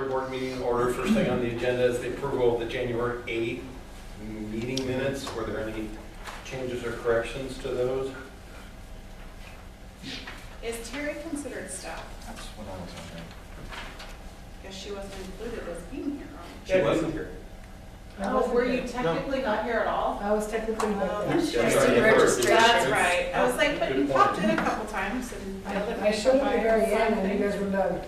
January board meeting order. First thing on the agenda is the approval of the January 8th meeting minutes. Were there any changes or corrections to those? Is Terry considered staff? That's what I was wondering. Because she wasn't included as being here. She wasn't here. Oh, were you technically not here at all? I was technically not Oh, there. that's That's right. right. Registration. That's right. I was like, but you Good popped point. in a couple times and. I showed up at the very end and you guys were done.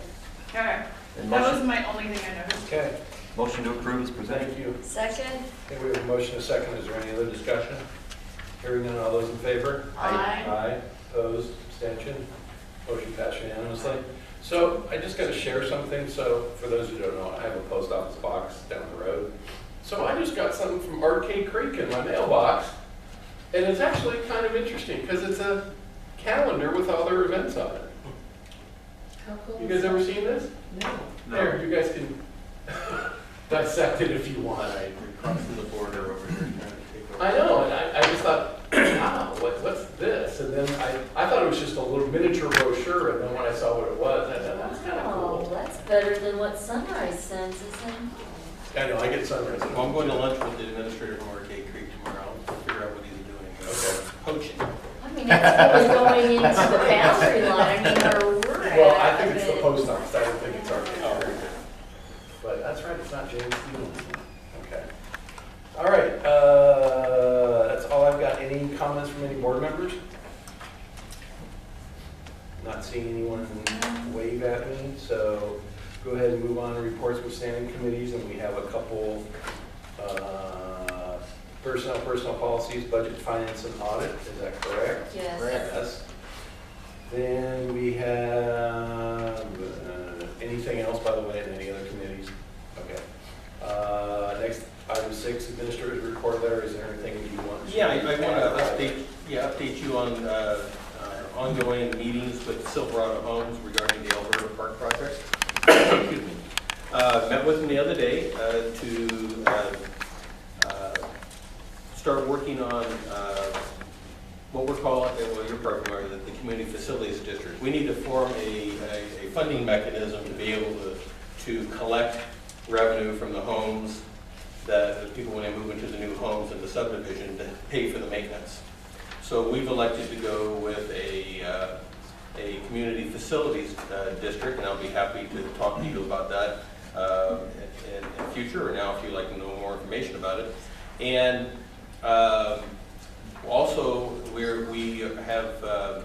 Okay, And that was motion, my only thing I noticed. Okay, motion to approve is presented. thank you. Second? Okay, we have a motion, a second. Is there any other discussion? Hearing none, all those in favor? Aye. Aye. Opposed, abstention, motion passed unanimously. So I just got to share something. So for those who don't know, I have a post office box down the road. So I just got something from Arcade Creek in my mailbox. And it's actually kind of interesting because it's a calendar with all their events on it. How cool You is guys ever seen this? that? No. There, you guys can dissect it if you want. Crossing the border over here trying to take over. I know, and I just thought, wow, what's this? And then I thought it was just a little miniature brochure, and then when I saw what it was, I thought, that's kind of Oh, cool. that's better than what Sunrise sends us in. I know, I get sunrise. Well, I'm going to lunch with the administrator from Arcade Creek tomorrow. I'll figure out what he's doing. Okay. Poaching. I mean, it's really going into the boundary line, I mean, where we're at. Well, I think it's the but- post office, I don't think it's Arcade Creek. But that's right, it's not James Stevens. Okay. All right, that's all I've got. Any comments from any board members? Not seeing anyone wave at me, so go ahead and move on to reports with standing committees, and we have a couple personnel policies, budget, finance, and audit. Is that correct? Yes. Yes. Then we have, anything else, by the way, in any other committees? Okay. Next, item 6, administrator's report letter. Is there anything that you want? Yeah, I want to update you on ongoing meetings with Silverado Homes regarding the Alberta Park project. Excuse me. Met with them the other day to start working on what we're calling, well, you're probably familiar with the Community Facilities District. We need to form a funding mechanism to be able to collect revenue from the homes that the people, when they move into the new homes in the subdivision, to pay for the maintenance. So we've elected to go with a community facilities district, and I'll be happy to talk to you about that in future, or now if you'd like to know more information about it. And also, we have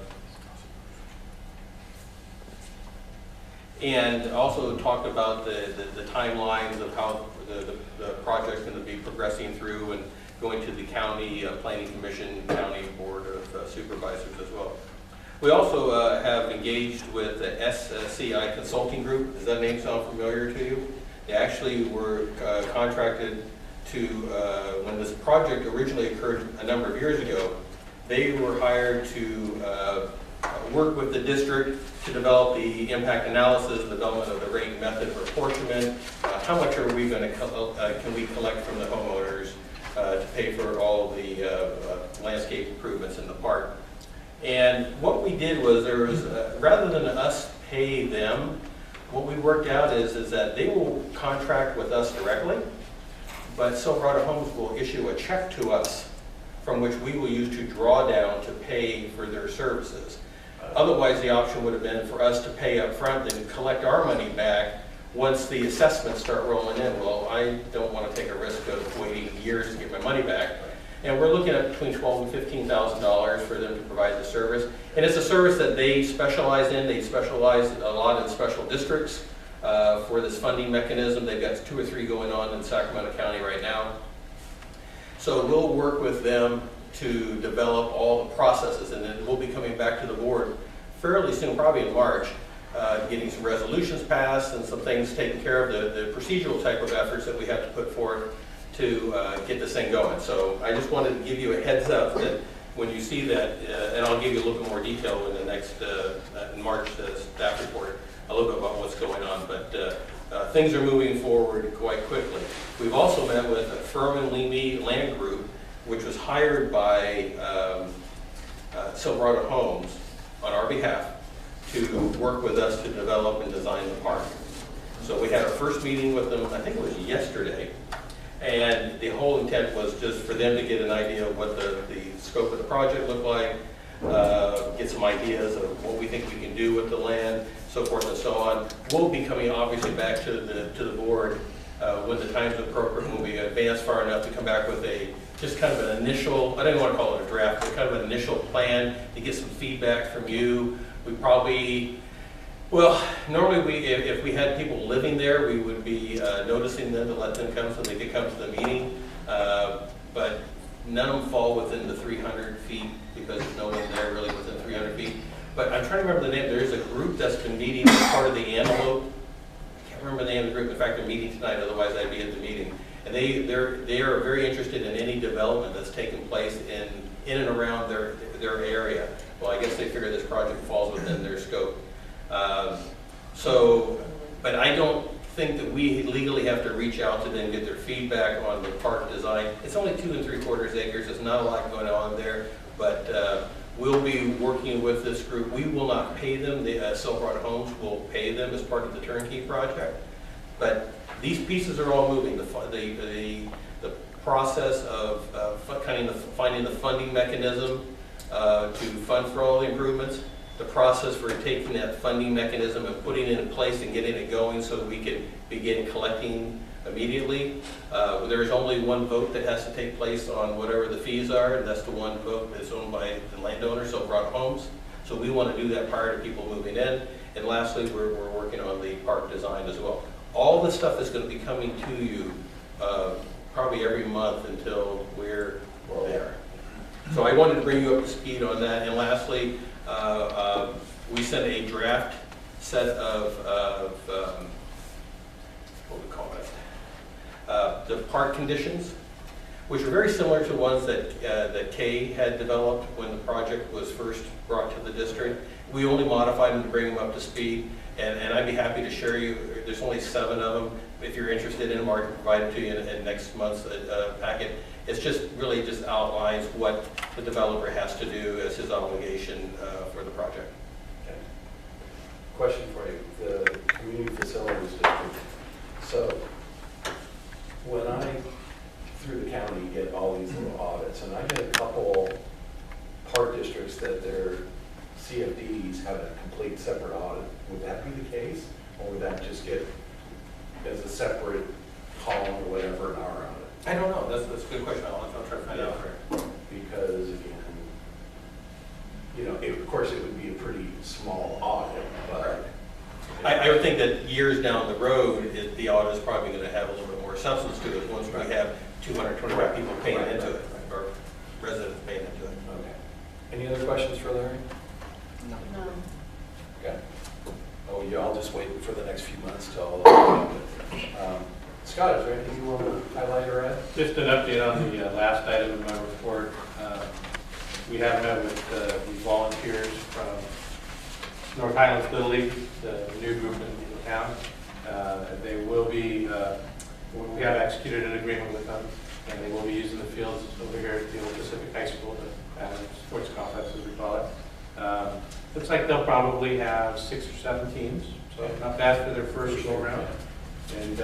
and also talk about the timelines of how the project's going to be progressing through and going to the county planning commission, county board of supervisors as well. We also have engaged with the SCI Consulting Group. Does that name sound familiar to you? They actually were contracted to, when this project originally occurred a number of years ago, they were hired to work with the district to develop the impact analysis, development of the rate method of apportionment, how much are we going to, can we collect from the homeowners to pay for all the landscape improvements in the park. And what we did was, there was, rather than us pay them, what we worked out is that they will contract with us directly, but Silverado Homes will issue a check to us from which we will use to draw down to pay for their services. Otherwise, the option would have been for us to pay up front and collect our money back once the assessments start rolling in. Well, I don't want to take a risk of waiting years to get my money back. And we're looking at between $12,000 and $15,000 for them to provide the service. And it's a service that they specialize in. They specialize a lot in special districts for this funding mechanism. They've got 2 or 3 going on in Sacramento County right now. So we'll work with them to develop all the processes, and then we'll be coming back to the board fairly soon, probably in March, getting some resolutions passed and some things taken care of, the procedural type of efforts that we have to put forth to get this thing going. So I just wanted to give you a heads up that when you see that, and I'll give you a little bit more detail in the next, in March, staff report, a little bit about what's going on, but things are moving forward quite quickly. We've also met with Furman Leamy Land Group, which was hired by Silverado Homes on our behalf to work with us to develop and design the park. So we had our first meeting with them, I think it was yesterday, and the whole intent was just for them to get an idea of what the scope of the project looked like, get some ideas of what we think we can do with the land, so forth and so on. We'll be coming obviously back to the board when the time's appropriate, when we advance far enough to come back with just kind of an initial, I don't even want to call it a draft, but kind of an initial plan to get some feedback from you. We probably, well, normally if we had people living there, we would be noticing them to let them come so they could come to the meeting. But none of them fall within the 300 feet because there's no one there really within 300 feet. But I'm trying to remember the name. There is a group that's been meeting as part of the Antelope. I can't remember the name of the group. In fact, they're meeting tonight, otherwise I'd be at the meeting. And they are very interested in any development that's taking place in and around their area. Well, I guess they figure this project falls within their scope. But I don't think that we legally have to reach out to them, get their feedback on the park design. It's only 2 3/4 acres. There's not a lot going on there, but we'll be working with this group. We will not pay them. The Silverado Homes will pay them as part of the turnkey project. But these pieces are all moving. The process of finding the funding mechanism to fund for all the improvements, the process for taking that funding mechanism and putting it in place and getting it going so that we can begin collecting immediately. There is only one vote that has to take place on whatever the fees are, and that's the one vote that's owned by the landowner, Silverado Homes. So we want to do that prior to people moving in. And lastly, we're working on the park design as well. All this stuff is going to be coming to you probably every month until we're there. So I wanted to bring you up to speed on that. And lastly, we sent a draft set of what we call it, the park conditions, which are very similar to ones that Kay had developed when the project was first brought to the district. We only modified them to bring them up to speed, and I'd be happy to share you. There's only 7 of them. If you're interested in them, I can provide it to you in next month's packet. It's just really just outlines what the developer has to do as his obligation for the project. Okay. Question for you, the community facilities district. So when I, through the county, get all these little audits, and I get a couple park districts that their CFDs have a complete separate audit, would that be the case? Or would that just get as a separate column or whatever in our audit? I don't know. That's a good question. I'll try to find out for you. Because again, you know, of course it would be a pretty small audit, but. I would think that years down the road, the audit is probably going to have a little bit more substance to it once we have 225 people paying into it, or residents paying into it. Okay. Any other questions for Larry? No. Okay. Oh, yeah, I'll just wait for the next few months till. Scott, is there anything you want to highlight or add? Just an update on the last item in my report. We have met with the volunteers from North Highlands Little League, the new group in town. They will be, we have executed an agreement with them, and they will be using the fields over here at the Old Pacific High School, the sports complex as we call it. Looks like they'll probably have 6 or 7 teams, so not bad for their first go round. And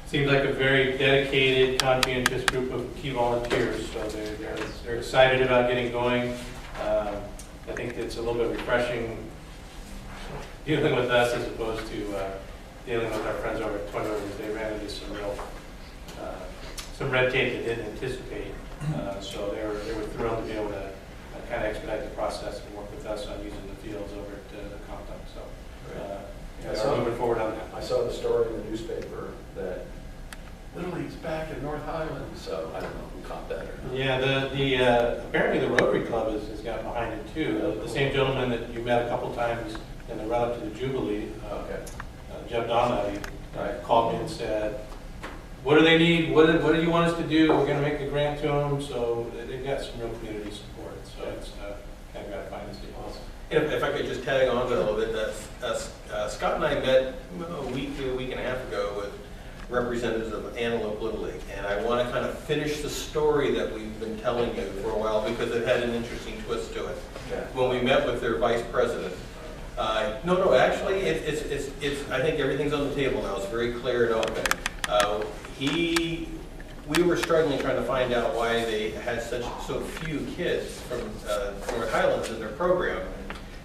seems like a very dedicated, conscientious group of key volunteers, so they're excited about getting going. I think it's a little bit refreshing dealing with us as opposed to dealing with our friends over at Twin Rivers. They ran into some red tape they didn't anticipate, so they were thrilled to be able to kind of expedite the process and work with us on using the fields over at the complex. So we're moving forward on that. I saw the story in the newspaper that Little League's back in North Highlands, so I don't know who caught that or not. Yeah, apparently the Rotary Club has got behind it too. The same gentleman that you met a couple times in the run-up to the Jubilee, Okay. Jeff Donati, called me and said, what do they need? What do you want us to do? We're going to make a grant to them. So they've got some real community support. So it's kind of gratifying to see. Awesome. If I could just tag on to it a little bit, Scott and I met a week and a half ago with representatives of Antelope Little League, and I want to kind of finish the story that we've been telling you for a while because it had an interesting twist to it. Okay. When we met with their vice president, No, actually, I think everything's on the table now. It's very clear and open. We were struggling trying to find out why they had so few kids from North Highlands in their program,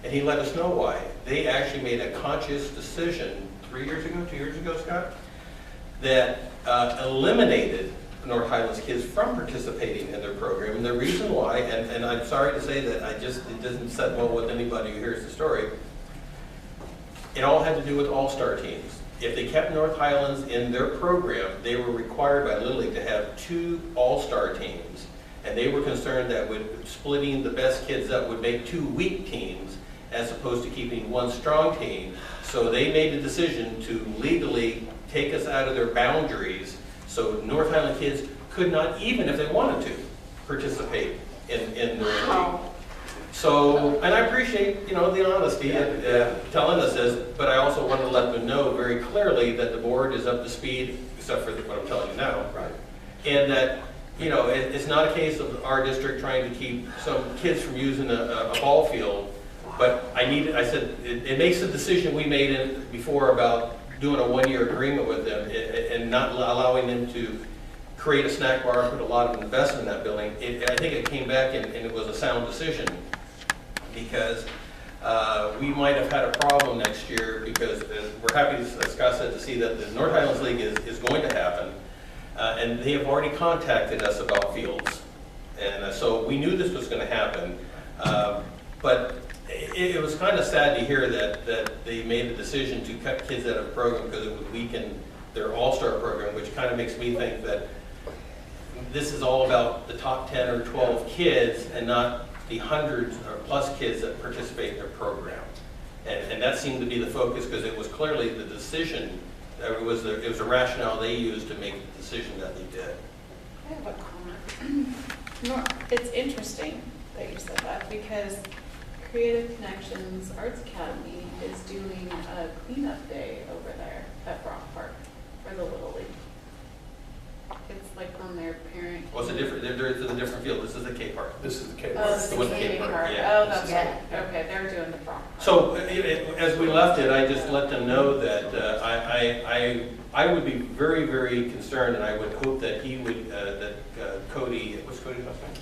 and he let us know why. They actually made a conscious decision 2 years ago, Scott, that eliminated North Highlands kids from participating in their program. And the reason why, and I'm sorry to say that it doesn't set well with anybody who hears the story, it all had to do with all-star teams. If they kept North Highlands in their program, they were required by Little League to have 2 all-star teams. And they were concerned that with splitting the best kids up would make 2 weak teams as opposed to keeping 1 strong team. So they made the decision to legally take us out of their boundaries so North Highland kids could not, even if they wanted to, participate in their league. So, and I appreciate, the honesty telling us this, but I also want to let them know very clearly that the board is up to speed, except for what I'm telling you now. Right. And that, it's not a case of our district trying to keep some kids from using a ball field, but I said, it makes the decision we made before about doing a 1-year agreement with them and not allowing them to create a snack bar and put a lot of investment in that building. I think it came back and it was a sound decision, because we might have had a problem next year, because we're happy, as Scott said, to see that the North Highlands League is going to happen. And they have already contacted us about fields. And so we knew this was going to happen. But it was kind of sad to hear that they made the decision to cut kids out of the program because it would weaken their all-star program, which kind of makes me think that this is all about the top 10 or 12 kids and not the hundreds or plus kids that participate in their program. And that seemed to be the focus, because it was clearly the decision, it was a rationale they used to make the decision that they did. I have a comment. No, it's interesting that you said that, because Creative Connections Arts Academy is doing a cleanup day over there at Brock Park for the Little League. It's like on their parent. Well, it's a different field. This is the K Park. This is the case. Oh, it's the the one K Park, Park. yeah. Oh, that's Yeah. right. Okay, they're doing the Brock Park. So as we left it, I just let them know that I would be very, very concerned, and I would hope that he would, Cody, what's Cody's last name?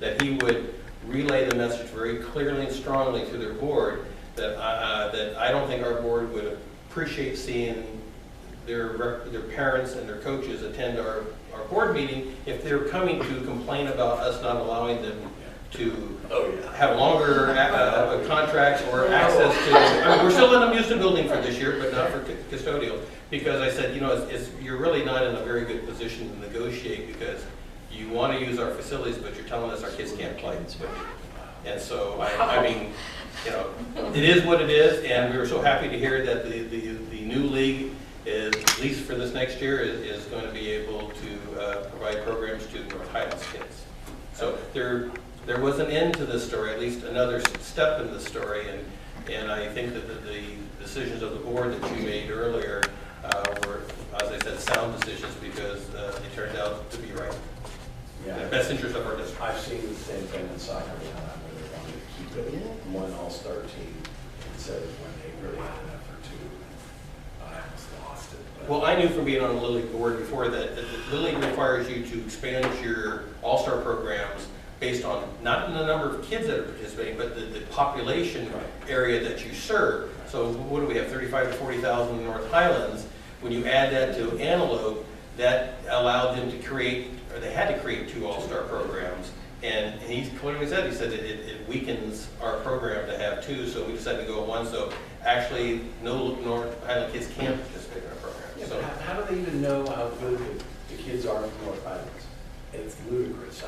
That he would relay the message very clearly and strongly to their board, that I don't think our board would appreciate seeing their parents and their coaches attend our board meeting if they're coming to complain about us not allowing them to have longer contracts or access to, we're still letting them use the building for this year, but not for custodial. Because I said, you're really not in a very good position to negotiate, because you want to use our facilities, but you're telling us our kids can't play. And so, I mean, it is what it is, and we were so happy to hear that the new league is, at least for this next year, is going to be able to provide programs to North Highlands kids. So there was an end to this story, at least another step in the story, and I think that the decisions of the board that you made earlier were, as I said, sound decisions, because they turned out to be right. In the best interest of our district. I've seen the same thing in soccer, where they wanted to keep it one all-star team instead of when they really had an effort to. I almost lost it. But Well, I knew from being on the Little League board before that Little League requires you to expand your all-star programs based on not the number of kids that are participating, but the population area that you serve. So what do we have, 35 to 40,000 in North Highlands? When you add that to Antelope, that allowed them to create, or they had to create 2 all-star programs. And he clearly said, it weakens our program to have 2, so we decided to go 1. So actually, no North Highland kids can participate in our program. yeah, So but how do they even know how good the kids are in North Highlands? It's ludicrous.